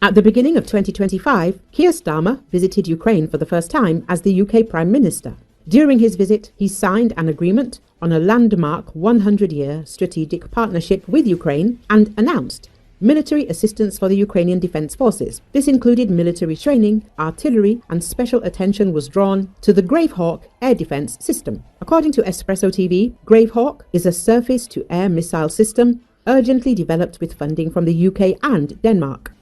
At the beginning of 2025, Keir Starmer visited Ukraine for the first time as the UK Prime Minister. During his visit, he signed an agreement on a landmark 100-year strategic partnership with Ukraine and announced military assistance for the Ukrainian Defense Forces. This included military training, artillery, and special attention was drawn to the Gravehawk air defense system. According to Espresso TV, Gravehawk is a surface-to-air missile system urgently developed with funding from the UK and Denmark.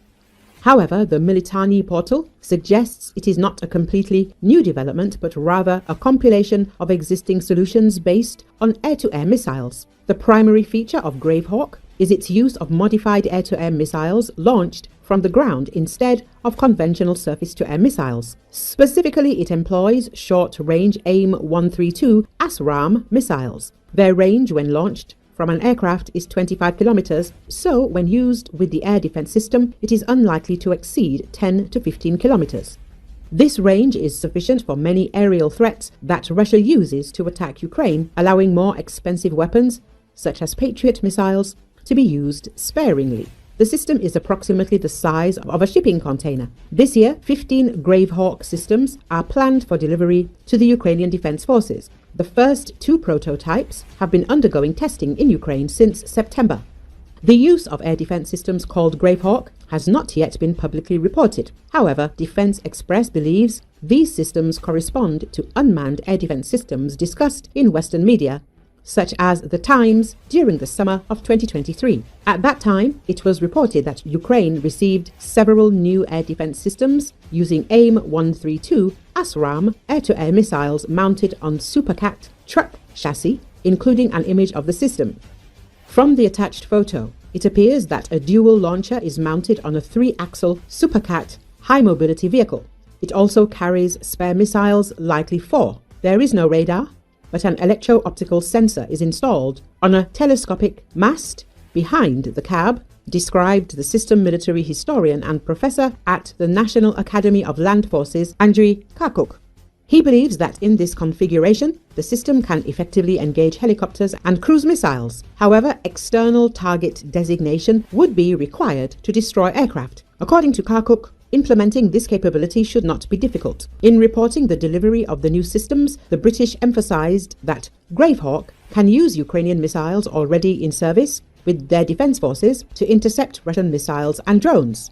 However, the Militani portal suggests it is not a completely new development, but rather a compilation of existing solutions based on air-to-air missiles. The primary feature of Gravehawk is its use of modified air-to-air missiles launched from the ground instead of conventional surface-to-air missiles. Specifically, it employs short-range AIM-132 ASRAAM missiles. Their range when launched from an aircraft is 25 kilometers, so when used with the air defense system, it is unlikely to exceed 10 to 15 kilometers. This range is sufficient for many aerial threats that Russia uses to attack Ukraine, allowing more expensive weapons, such as Patriot missiles, to be used sparingly. The system is approximately the size of a shipping container. This year, 15 Gravehawk systems are planned for delivery to the Ukrainian Defense Forces. The first 2 prototypes have been undergoing testing in Ukraine since September. The use of air defense systems called Gravehawk has not yet been publicly reported. However, Defense Express believes these systems correspond to unmanned air defense systems discussed in Western media, such as the Times during the summer of 2023. At that time, it was reported that Ukraine received several new air defense systems using AIM-132 ASRAAM air-to-air missiles mounted on Supercat truck chassis, including an image of the system. From the attached photo, it appears that a dual launcher is mounted on a 3-axle Supercat high-mobility vehicle. It also carries spare missiles, likely 4. There is no radar, but an electro-optical sensor is installed on a telescopic mast behind the cab, described the system military historian and professor at the National Academy of Land Forces, Andriy Karkuk. He believes that in this configuration, the system can effectively engage helicopters and cruise missiles. However, external target designation would be required to destroy aircraft. According to Karkuk, implementing this capability should not be difficult. In reporting the delivery of the new systems, the British emphasized that Gravehawk can use Ukrainian missiles already in service with their defense forces to intercept Russian missiles and drones.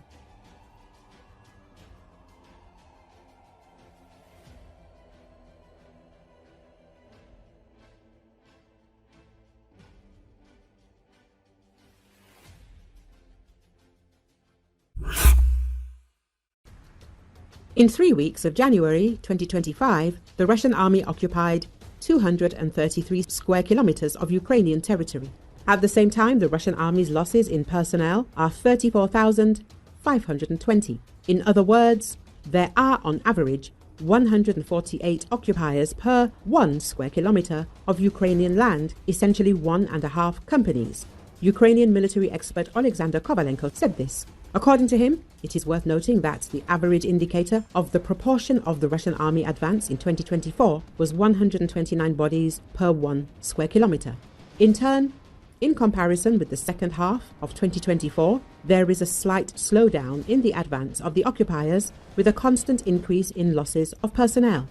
In 3 weeks of January 2025, the Russian army occupied 233 square kilometers of Ukrainian territory. At the same time, the Russian army's losses in personnel are 34,520. In other words, there are on average 148 occupiers per 1 square kilometer of Ukrainian land, essentially 1.5 companies. Ukrainian military expert Alexander Kovalenko said this. According to him, it is worth noting that the average indicator of the proportion of the Russian army advance in 2024 was 129 bodies per 1 square kilometer. In turn, in comparison with the second half of 2024, there is a slight slowdown in the advance of the occupiers, with a constant increase in losses of personnel.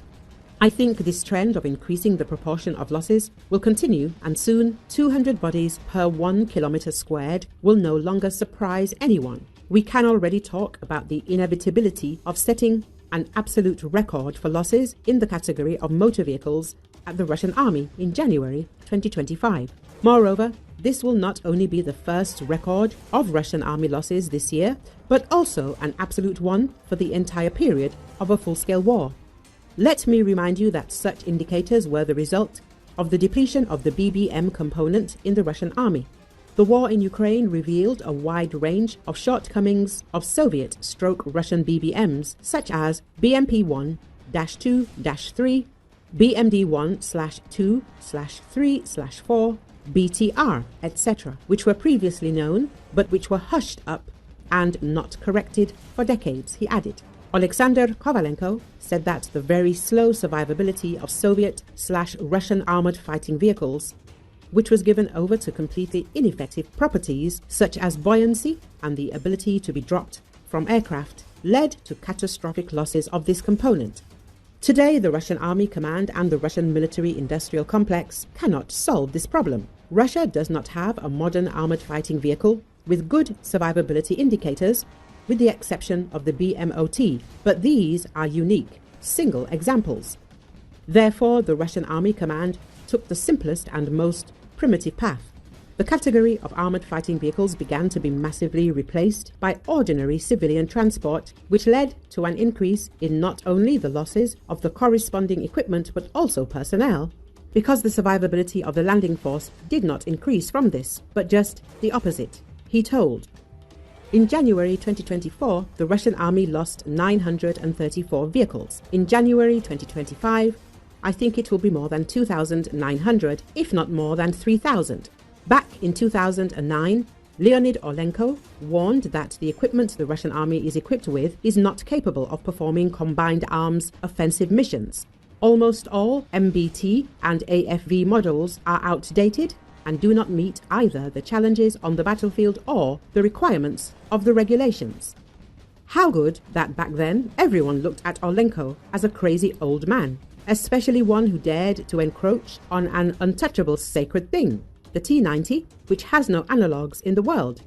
I think this trend of increasing the proportion of losses will continue, and soon 200 bodies per 1 kilometer squared will no longer surprise anyone. We can already talk about the inevitability of setting an absolute record for losses in the category of motor vehicles at the Russian army in January 2025. Moreover, this will not only be the first record of Russian army losses this year, but also an absolute one for the entire period of a full-scale war. Let me remind you that such indicators were the result of the depletion of the BBM component in the Russian army. The war in Ukraine revealed a wide range of shortcomings of Soviet/Russian BBMs, such as BMP-1-2-3, BMD-1/2/3/4, BTR, etc., which were previously known, but which were hushed up and not corrected for decades, he added. Alexander Kovalenko said that the very slow survivability of Soviet/Russian armored fighting vehicles, which was given over to completely ineffective properties such as buoyancy and the ability to be dropped from aircraft led to catastrophic losses of this component. Today, the Russian Army Command and the Russian military-industrial complex cannot solve this problem. Russia does not have a modern armored fighting vehicle with good survivability indicators, with the exception of the BMOT, but these are unique, single examples. Therefore, the Russian Army Command took the simplest and most primitive path. The category of armored fighting vehicles began to be massively replaced by ordinary civilian transport, which led to an increase in not only the losses of the corresponding equipment but also personnel, because the survivability of the landing force did not increase from this, but just the opposite, he told. In January 2024, the Russian army lost 934 vehicles. In January 2025, I think it will be more than 2,900, if not more than 3,000. Back in 2009, Leonid Orlenko warned that the equipment the Russian army is equipped with is not capable of performing combined arms offensive missions. Almost all MBT and AFV models are outdated and do not meet either the challenges on the battlefield or the requirements of the regulations. How good that back then everyone looked at Orlenko as a crazy old man, especially one who dared to encroach on an untouchable sacred thing, the T-90, which has no analogues in the world.